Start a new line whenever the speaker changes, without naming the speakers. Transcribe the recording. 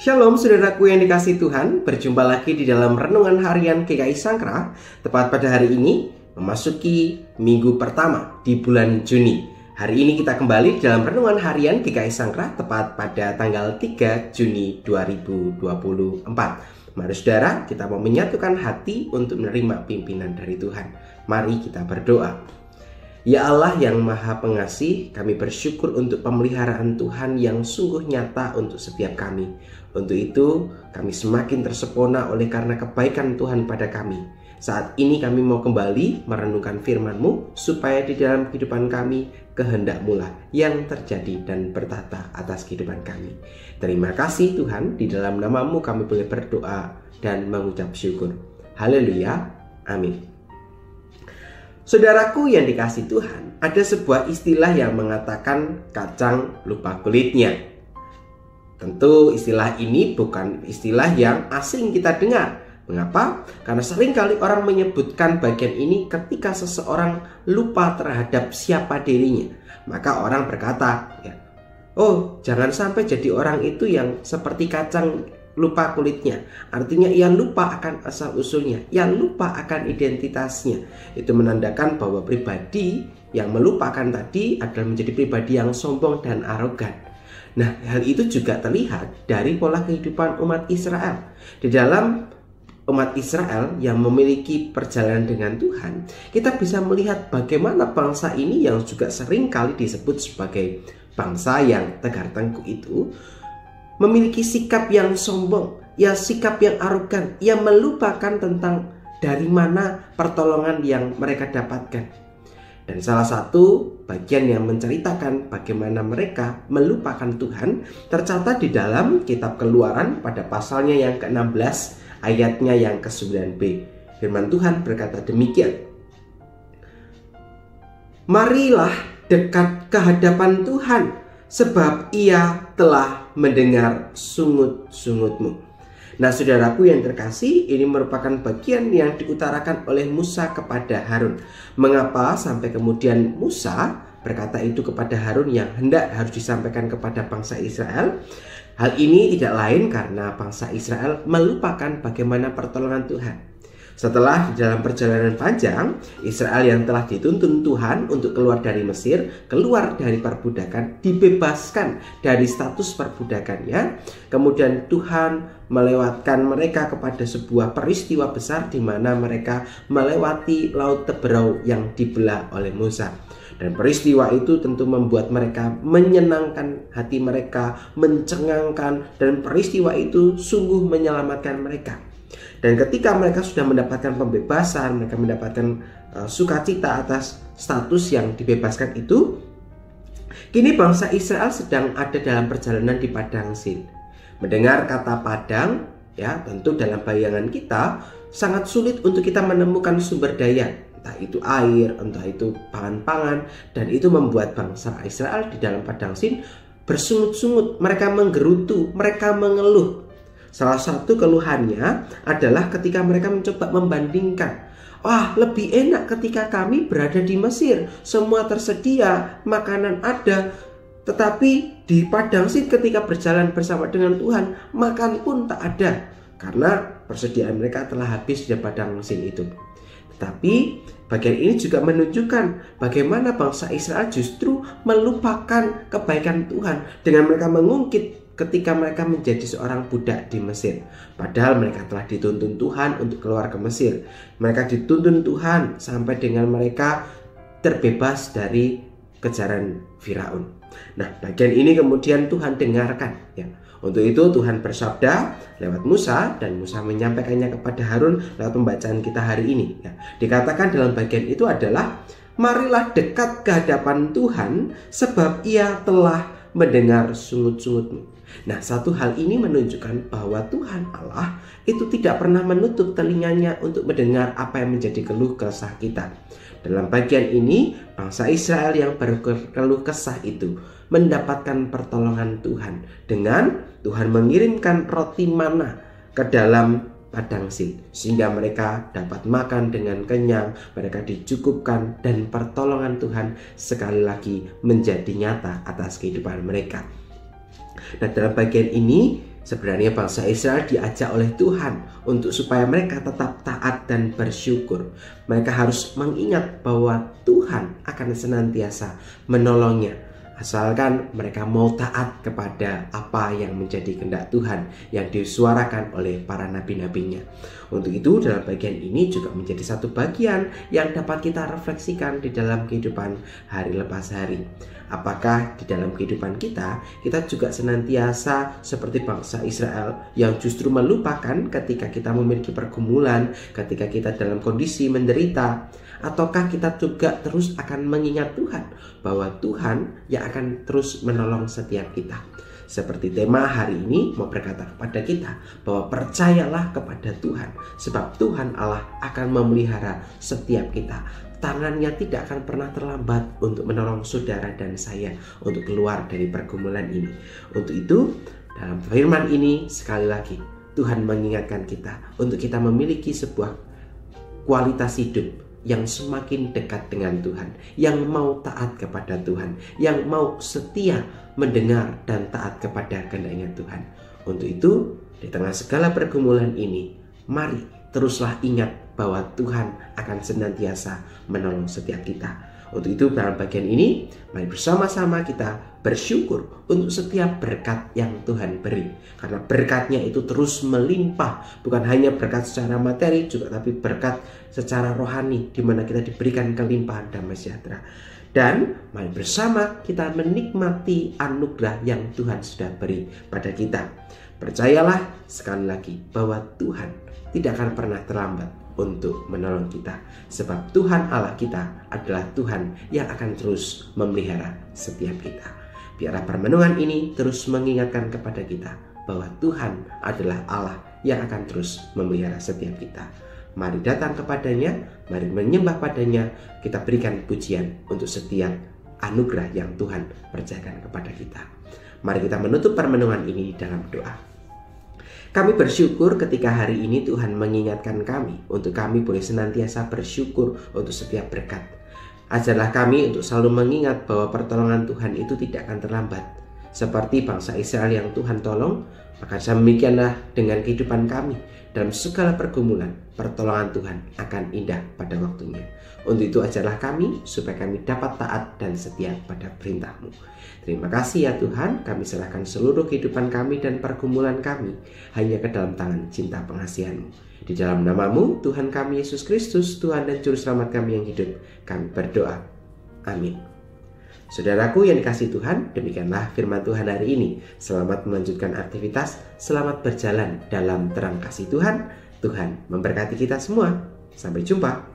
Shalom saudaraku yang dikasihi Tuhan, berjumpa lagi di dalam Renungan Harian GKI Sangkra. Tepat pada hari ini memasuki minggu pertama di bulan Juni. Hari ini kita kembali di dalam Renungan Harian GKI Sangkra tepat pada tanggal 3 Juni 2024. Mari saudara, kita mau menyatukan hati untuk menerima pimpinan dari Tuhan. Mari kita berdoa. Ya Allah yang Maha Pengasih, kami bersyukur untuk pemeliharaan Tuhan yang sungguh nyata untuk setiap kami. Untuk itu, kami semakin tersepona oleh karena kebaikan Tuhan pada kami. Saat ini kami mau kembali merenungkan firman-Mu, supaya di dalam kehidupan kami, kehendak-Mu lah yang terjadi dan bertata atas kehidupan kami. Terima kasih Tuhan, di dalam nama-Mu kami boleh berdoa dan mengucap syukur. Haleluya, amin. Saudaraku yang dikasihi Tuhan, ada sebuah istilah yang mengatakan kacang lupa kulitnya. Tentu istilah ini bukan istilah yang asing kita dengar. Mengapa? Karena seringkali orang menyebutkan bagian ini ketika seseorang lupa terhadap siapa dirinya. Maka orang berkata, oh jangan sampai jadi orang itu yang seperti kacang lupa kulitnya. Artinya ia lupa akan asal usulnya, ia lupa akan identitasnya. Itu menandakan bahwa pribadi yang melupakan tadi adalah menjadi pribadi yang sombong dan arogan. Nah, hal itu juga terlihat dari pola kehidupan umat Israel. Di dalam umat Israel yang memiliki perjalanan dengan Tuhan, kita bisa melihat bagaimana bangsa ini yang juga sering kali disebut sebagai bangsa yang tegar tengkuk itu memiliki sikap yang sombong, ya sikap yang arogan, yang melupakan tentang dari mana pertolongan yang mereka dapatkan. Dan salah satu bagian yang menceritakan bagaimana mereka melupakan Tuhan tercatat di dalam kitab Keluaran pada pasalnya yang ke-16 ayatnya yang ke-9b. Firman Tuhan berkata demikian. Marilah dekat ke hadapan Tuhan, sebab ia telah mendengar sungut-sungutmu. Nah saudaraku yang terkasih, ini merupakan bagian yang diutarakan oleh Musa kepada Harun. Mengapa sampai kemudian Musa berkata itu kepada Harun yang hendak harus disampaikan kepada bangsa Israel? Hal ini tidak lain karena bangsa Israel melupakan bagaimana pertolongan Tuhan. Setelah di dalam perjalanan panjang, Israel yang telah dituntun Tuhan untuk keluar dari Mesir, keluar dari perbudakan, dibebaskan dari status perbudakannya. Kemudian Tuhan melewatkan mereka kepada sebuah peristiwa besar di mana mereka melewati Laut Teberau yang dibelah oleh Musa. Dan peristiwa itu tentu membuat mereka menyenangkan hati mereka, mencengangkan, dan peristiwa itu sungguh menyelamatkan mereka. Dan ketika mereka sudah mendapatkan pembebasan, mereka mendapatkan sukacita atas status yang dibebaskan itu, kini bangsa Israel sedang ada dalam perjalanan di padang Sin. Mendengar kata padang, ya tentu dalam bayangan kita sangat sulit untuk kita menemukan sumber daya, entah itu air, entah itu pangan-pangan, dan itu membuat bangsa Israel di dalam padang Sin bersungut-sungut, mereka menggerutu, mereka mengeluh. Salah satu keluhannya adalah ketika mereka mencoba membandingkan. Wah, lebih enak ketika kami berada di Mesir. Semua tersedia, makanan ada. Tetapi di padang Sin ketika berjalan bersama dengan Tuhan, makan pun tak ada. Karena persediaan mereka telah habis di padang Sin itu. Tetapi bagian ini juga menunjukkan bagaimana bangsa Israel justru melupakan kebaikan Tuhan dengan mereka mengungkit ketika mereka menjadi seorang budak di Mesir. Padahal mereka telah dituntun Tuhan untuk keluar ke Mesir. Mereka dituntun Tuhan sampai dengan mereka terbebas dari kejaran Firaun. Nah, bagian ini kemudian Tuhan dengarkan, ya. Untuk itu Tuhan bersabda lewat Musa, dan Musa menyampaikannya kepada Harun lewat pembacaan kita hari ini, ya. Dikatakan dalam bagian itu adalah, marilah dekat ke hadapan Tuhan, sebab ia telah mendengar sungut-sungutmu. Nah, satu hal ini menunjukkan bahwa Tuhan Allah itu tidak pernah menutup telinganya untuk mendengar apa yang menjadi keluh kesah kita. Dalam bagian ini, bangsa Israel yang berkeluh kesah itu mendapatkan pertolongan Tuhan dengan Tuhan mengirimkan roti mana ke dalam padang Sin, sehingga mereka dapat makan dengan kenyang, mereka dicukupkan, dan pertolongan Tuhan sekali lagi menjadi nyata atas kehidupan mereka. Nah, dalam bagian ini Sebenarnya bangsa Israel diajak oleh Tuhan untuk supaya mereka tetap taat dan bersyukur. Mereka harus mengingat bahwa Tuhan akan senantiasa menolongnya, asalkan mereka mau taat kepada apa yang menjadi kehendak Tuhan yang disuarakan oleh para nabi-nabinya. Untuk itu dalam bagian ini juga menjadi satu bagian yang dapat kita refleksikan di dalam kehidupan hari lepas hari. Apakah di dalam kehidupan kita juga senantiasa seperti bangsa Israel yang justru melupakan ketika kita memiliki pergumulan, ketika kita dalam kondisi menderita? Ataukah kita juga terus akan mengingat Tuhan, bahwa Tuhan yang akan terus menolong setiap kita? Seperti tema hari ini mau berkata kepada kita bahwa percayalah kepada Tuhan, sebab Tuhan Allah akan memelihara setiap kita. Tangannya tidak akan pernah terlambat untuk menolong saudara dan saya untuk keluar dari pergumulan ini. Untuk itu dalam firman ini sekali lagi Tuhan mengingatkan kita untuk kita memiliki sebuah kualitas hidup yang semakin dekat dengan Tuhan, yang mau taat kepada Tuhan, yang mau setia mendengar dan taat kepada kehendaknya Tuhan. Untuk itu di tengah segala pergumulan ini, mari teruslah ingat bahwa Tuhan akan senantiasa menolong setiap kita. Untuk itu dalam bagian ini, mari bersama-sama kita bersyukur untuk setiap berkat yang Tuhan beri. Karena berkatnya itu terus melimpah, bukan hanya berkat secara materi juga, tapi berkat secara rohani, di mana kita diberikan kelimpahan damai sejahtera. Dan mari bersama kita menikmati anugerah yang Tuhan sudah beri pada kita. Percayalah sekali lagi bahwa Tuhan tidak akan pernah terlambat untuk menolong kita, sebab Tuhan Allah kita adalah Tuhan yang akan terus memelihara setiap kita. Biarlah permenungan ini terus mengingatkan kepada kita bahwa Tuhan adalah Allah yang akan terus memelihara setiap kita. Mari datang kepadanya, mari menyembah padanya, kita berikan pujian untuk setiap anugerah yang Tuhan percayakan kepada kita. Mari kita menutup permenungan ini dalam doa. Kami bersyukur ketika hari ini Tuhan mengingatkan kami untuk kami boleh senantiasa bersyukur untuk setiap berkat. Ajarlah kami untuk selalu mengingat bahwa pertolongan Tuhan itu tidak akan terlambat. Seperti bangsa Israel yang Tuhan tolong, maka demikianlah dengan kehidupan kami. Dalam segala pergumulan, pertolongan Tuhan akan indah pada waktunya. Untuk itu ajarlah kami supaya kami dapat taat dan setia pada perintah-Mu. Terima kasih ya Tuhan, kami serahkan seluruh kehidupan kami dan pergumulan kami hanya ke dalam tangan cinta pengasihan-Mu. Di dalam nama-Mu, Tuhan kami Yesus Kristus, Tuhan dan Juru Selamat kami yang hidup, kami berdoa. Amin. Saudaraku yang dikasihi Tuhan, demikianlah firman Tuhan hari ini. Selamat melanjutkan aktivitas, selamat berjalan dalam terang kasih Tuhan. Tuhan memberkati kita semua. Sampai jumpa.